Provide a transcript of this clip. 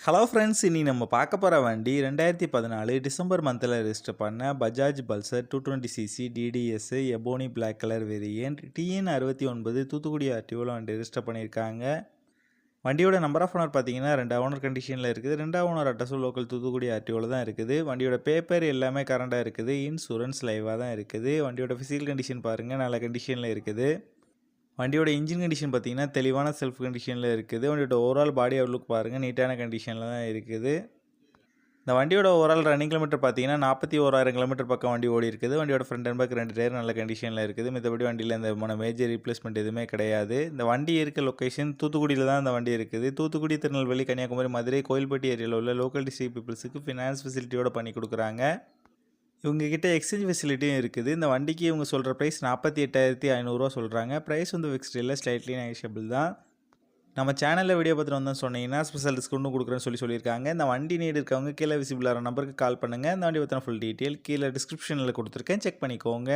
Hello friends, இனி நம்ம பார்க்க போகிற வண்டி 2014 டிசம்பர் மந்தில் ரெஜிஸ்டர் பண்ண Bajaj Pulsar 220cc DTS ebony black colour variant TN69 Thoothukudi ஆர்டிஓவில் வண்டி ரெஜிஸ்டர் பண்ணியிருக்காங்க. வண்டியோட நம்பர் ஆஃப் ஓனர் பார்த்தீங்கன்னா 2 ஓனர் கண்டிஷனில் இருக்குது. 2 ஓனர் அட்ரஸும் லோக்கல் தூத்துக்குடி ஆர்டிஓவில் தான் இருக்குது. வண்டியோட பேப்பர் எல்லாமே கரண்டாக இருக்குது. இன்சூரன்ஸ் லைவாக தான் இருக்குது. வண்டியோட ஃபிசிக்கல் கண்டிஷன் பாருங்கள், நல்ல கண்டிஷனில் இருக்குது. வண்டியோட இன்ஜின் கண்டிஷன் பார்த்தீங்கன்னா தெளிவான செல்ஃப் கண்டிஷனில் இருக்குது. வண்டியோட ஓவரால் பாடி அவுட்லுக் பாருங்கள், நீட்டான கண்டிஷனில் தான் இருக்குது. இந்த வண்டியோட ஓவரால் ரன்னிங் கிலோமீட்டர் பார்த்தீங்கன்னா 41,000 கிலோமீட்டர் பக்கம் வண்டி ஓடி இருக்குது. வண்டியோட ஃப்ரண்ட் அண்ட் பேக் 2 டயர் நல்ல கண்டிஷனில் இருக்குது. மற்றபடி வண்டியில் எந்த விதமான மேஜர் ரீப்ளேஸ்மெண்ட் எதுவுமே கிடையாது. இந்த வண்டி இருக்க லொக்கேஷன் தூத்துக்குடியில் தான் இந்த வண்டி இருக்குது. தூத்துக்குடி, திருநெல்வேலி, கன்னியாகுமரி, மதுரை, கோயில்பட்டி ஏரியாவில் உள்ள லோக்கல் டிஸ்ட்ரிக்ட் பீப்புள்ஸுக்கு ஃபினான்ஸ் ஃபெசிலிட்டியோட பண்ணி கொடுக்குறாங்க. இவங்ககிட்ட எக்ஸ்சேஞ்ச் ஃபெசிலிட்டியும் இருக்குது. இந்த வண்டிக்கு இவங்க சொல்கிற ப்ரைஸ் 48,500 சொல்கிறாங்க. ப்ரைஸ் வந்து ஃபிக்ஸ்டு இல்லை, ஸ்லைட்லி நெகோஷியபிள் தான். நம்ம சேனலில் வீடியோ பார்த்துட்டு வந்தோம்னு சொன்னீங்கன்னா ஸ்பெஷல் டிஸ்கவுண்ட்டும் கொடுக்குறேன்னு சொல்லியிருக்காங்க. இந்த வண்டி நீடு இருக்கவங்க கீழே விசிபிளான நம்பருக்கு கால் பண்ணுங்கள். இந்த வண்டி பற்றின ஃபுல் டீட்டெயில் கீழே டிஸ்கிரிப்ஷனில் கொடுத்துருக்கேன், செக் பண்ணிக்கோங்க.